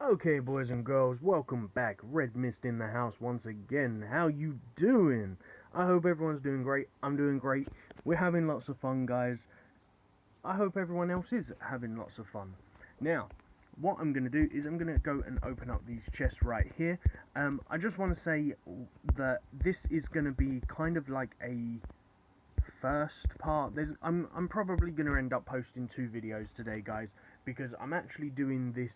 Okay, boys and girls, welcome back. Redmissed in the house once again. How you doing? I hope everyone's doing great. I'm doing great. We're having lots of fun, guys. I hope everyone else is having lots of fun. Now, what I'm going to do is I'm going to go and open up these chests right here. I just want to say that this is going to be kind of like a first part. I'm probably going to end up posting two videos today, guys, because I'm actually doing this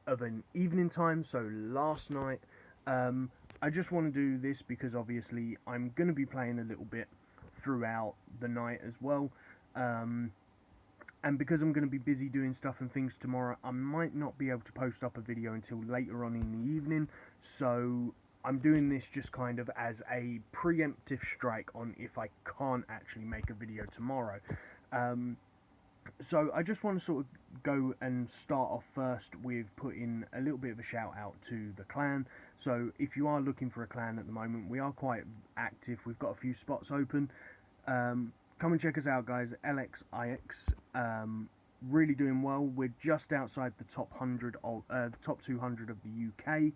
of an evening time, so last night. I just want to do this because obviously I'm going to be playing a little bit throughout the night as well. And because I'm going to be busy doing stuff and things tomorrow, I might not be able to post up a video until later on in the evening. So I'm doing this just kind of as a preemptive strike on if I can't actually make a video tomorrow. So I just want to sort of go and start off first with putting a little bit of a shout out to the clan. So if you are looking for a clan at the moment, we are quite active. We've got a few spots open. Come and check us out, guys. LXIX, really doing well. We're just outside the top 100 of the top 200 of the UK.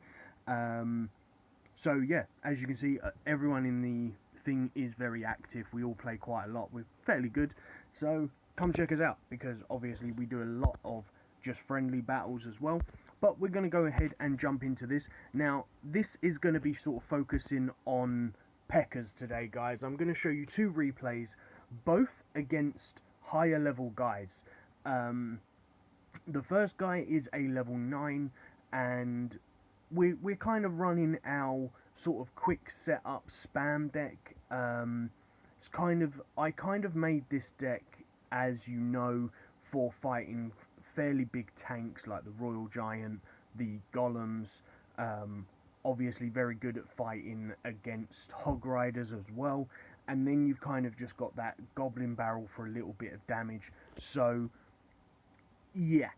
So yeah, as you can see, everyone in the thing is very active. We all play quite a lot. We're fairly good. So come check us out, because obviously we do a lot of just friendly battles as well. But we're going to go ahead and jump into this. Now, this is going to be sort of focusing on pekkers today, guys. I'm going to show you two replays, both against higher level guys. The first guy is a level 9, and we're kind of running our sort of quick setup spam deck. I kind of made this deck, as you know, for fighting fairly big tanks like the Royal Giant, the Golems. Obviously very good at fighting against Hog Riders as well. And then you've kind of just got that Goblin Barrel for a little bit of damage. So yeah,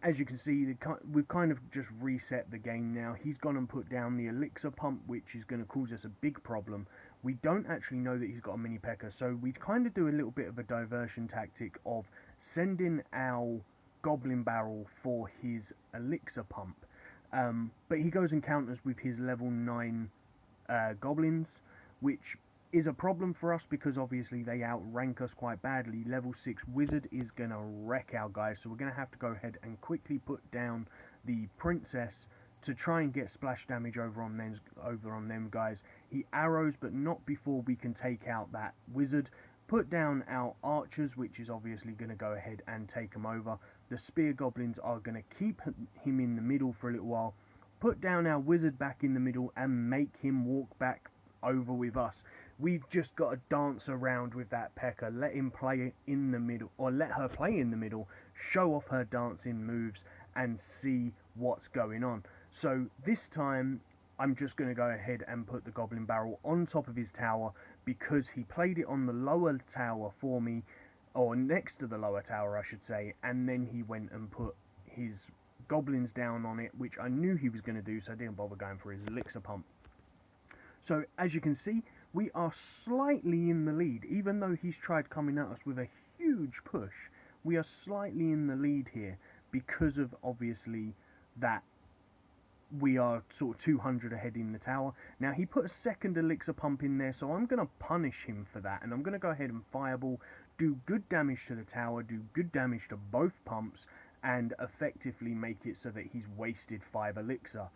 as you can see, we've kind of just reset the game now. He's gone and put down the elixir pump, which is going to cause us a big problem. We don't actually know that he's got a mini pekker, so we kind of do a little bit of a diversion tactic of sending our goblin barrel for his elixir pump. But he goes and counters with his level 9 goblins, which is a problem for us because obviously they outrank us quite badly. Level 6 wizard is going to wreck our guys, so we're going to have to go ahead and quickly put down the princess to try and get splash damage over on them guys. He arrows, but not before we can take out that wizard. Put down our archers, which is obviously going to go ahead and take him over. The spear goblins are going to keep him in the middle for a little while. Put down our wizard back in the middle and make him walk back over with us. We've just got to dance around with that pekker, let him play in the middle, or let her play in the middle, show off her dancing moves and see what's going on. So this time I'm just going to go ahead and put the goblin barrel on top of his tower, because he played it on the lower tower for me, or next to the lower tower I should say, and then he went and put his goblins down on it, which I knew he was going to do, so I didn't bother going for his elixir pump. So as you can see, we are slightly in the lead. Even though he's tried coming at us with a huge push, we are slightly in the lead here because of obviously that we are sort of 200 ahead in the tower. Now he put a second elixir pump in there, so I'm going to punish him for that, and I'm going to go ahead and fireball, do good damage to the tower, do good damage to both pumps, and effectively make it so that he's wasted 5 elixir.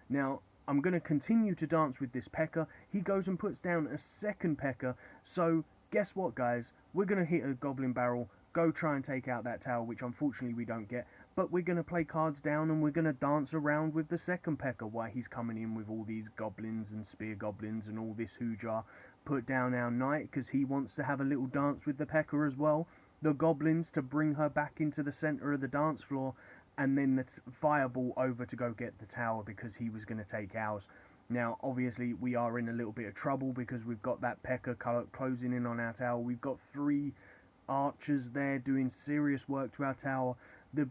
Now I'm going to continue to dance with this pekker. He goes and puts down a second pekker. So guess what, guys? We're going to hit a goblin barrel, go try and take out that tower, which unfortunately we don't get. But we're going to play cards down and we're going to dance around with the second pekker while he's coming in with all these goblins and spear goblins and all this hoojar. Put down our knight because he wants to have a little dance with the pekker as well. The goblins to bring her back into the centre of the dance floor, and then the fireball over to go get the tower because he was going to take ours. Now obviously we are in a little bit of trouble because we've got that pekker closing in on our tower. We've got 3 archers there doing serious work to our tower. The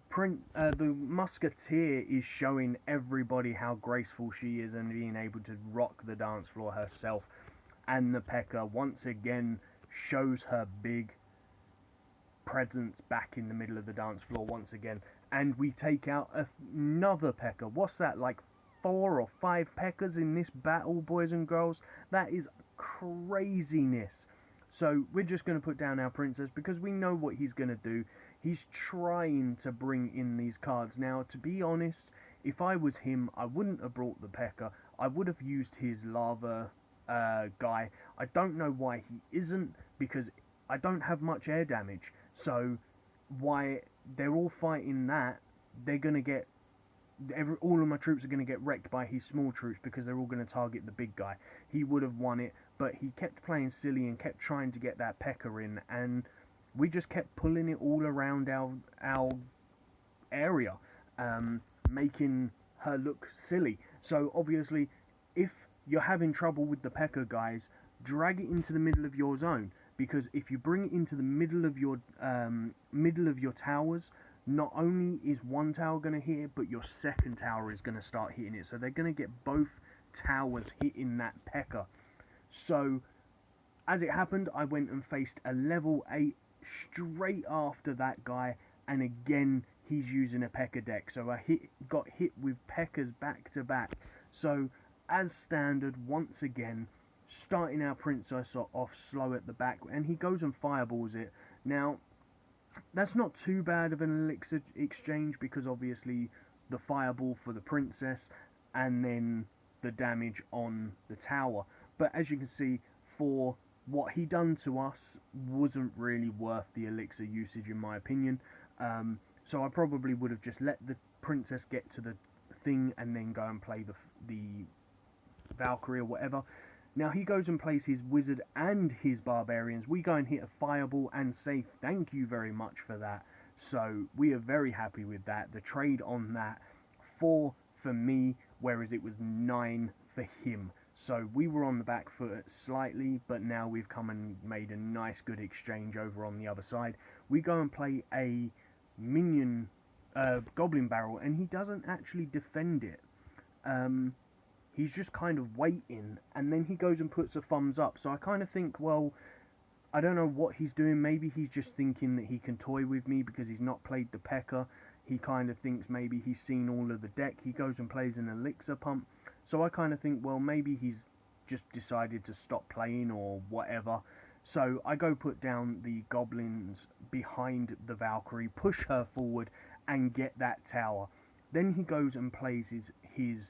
musketeer is showing everybody how graceful she is and being able to rock the dance floor herself. And the pekker once again shows her big presence back in the middle of the dance floor once again. and we take out another pekker. What's that, like 4 or 5 pekkers in this battle, boys and girls? That is craziness. So we're just going to put down our princess because we know what he's going to do. He's trying to bring in these cards. Now, to be honest, if I was him, I wouldn't have brought the pekker. I would have used his lava guy. I don't know why he isn't, because I don't have much air damage. So why they're all fighting that, they're going to get... all of my troops are going to get wrecked by his small troops because they're all going to target the big guy. He would have won it, but he kept playing silly and kept trying to get that pekker in, and we just kept pulling it all around our area, making her look silly. So obviously, if you're having trouble with the pekker, guys, drag it into the middle of your zone, because if you bring it into the middle of your towers, not only is one tower going to hit it, but your second tower is going to start hitting it. So they're going to get both towers hitting that pekker. So as it happened, I went and faced a level 8 straight after that guy, and again he's using a pekker deck. So I got hit with pekkers back to back. So as standard, once again, starting our princess off slow at the back, and he goes and fireballs it. Now, that's not too bad of an elixir exchange, because obviously the fireball for the princess and then the damage on the tower. But as you can see, for what he done to us, wasn't really worth the elixir usage in my opinion. So I probably would have just let the princess get to the thing and then go and play the Valkyrie or whatever. Now he goes and plays his wizard and his barbarians. We go and hit a fireball and say thank you very much for that. So we are very happy with that. The trade on that, 4 for me, whereas it was 9 for him. So we were on the back foot slightly, but now we've come and made a nice good exchange over on the other side. We go and play a minion goblin barrel, and he doesn't actually defend it. He's just kind of waiting, and then he goes and puts a thumbs up. So I kind of think, well, I don't know what he's doing. Maybe he's just thinking that he can toy with me because he's not played the pekker. He kind of thinks maybe he's seen all of the deck. He goes and plays an elixir pump. So I kind of think, well, maybe he's just decided to stop playing or whatever. So I go put down the goblins behind the Valkyrie, push her forward, and get that tower. Then he goes and plays his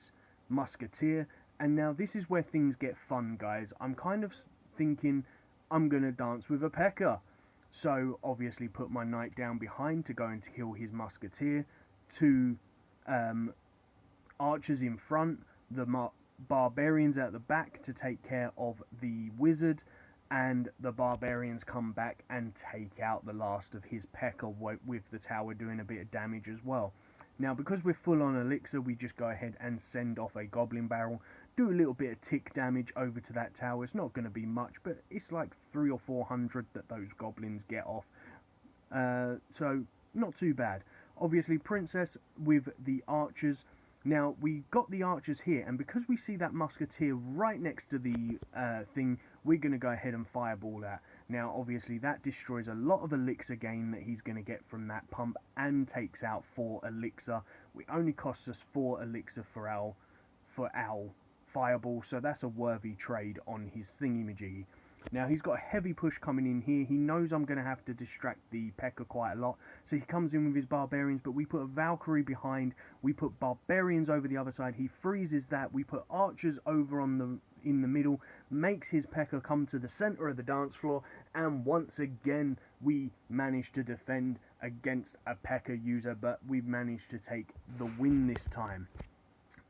musketeer, and now this is where things get fun, guys. I'm kind of thinking I'm going to dance with a pekker. So obviously put my knight down behind to go and kill his musketeer, 2 archers in front, the barbarians at the back to take care of the wizard, and the barbarians come back and take out the last of his pekker with the tower doing a bit of damage as well. Now, because we're full on elixir, we just go ahead and send off a goblin barrel, do a little bit of tick damage over to that tower. It's not going to be much, but it's like 300 or 400 that those goblins get off. So, not too bad. Obviously, princess with the archers. Now, we got the archers here, and because we see that musketeer right next to the thing, we're going to go ahead and fireball that. Now, obviously, that destroys a lot of elixir gain that he's going to get from that pump, and takes out 4 elixir. It only costs us 4 elixir for our fireball, so that's a worthy trade on his thingy-majiggy. Now, he's got a heavy push coming in here. He knows I'm going to have to distract the pekker quite a lot, so he comes in with his barbarians, but we put a Valkyrie behind. We put barbarians over the other side. He freezes that. We put archers over in the middle, makes his pekker come to the center of the dance floor, and once again we managed to defend against a pekker user, but we've managed to take the win this time.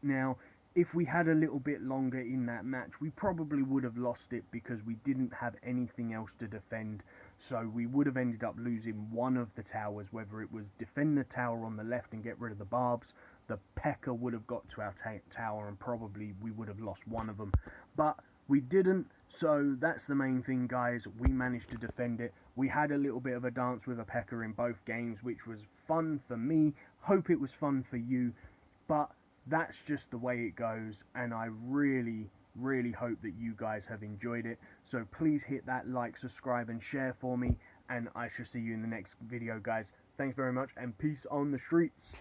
Now, if we had a little bit longer in that match, we probably would have lost it because we didn't have anything else to defend. So we would have ended up losing one of the towers, whether it was defend the tower on the left and get rid of the barbs. The pekker would have got to our tower, and probably we would have lost one of them. But we didn't, so that's the main thing, guys. We managed to defend it. We had a little bit of a dance with a pekker in both games, which was fun for me. Hope it was fun for you. But that's just the way it goes, and I really hope that you guys have enjoyed it. So please hit that like, subscribe and share for me, and I shall see you in the next video, guys. Thanks very much, and peace on the streets.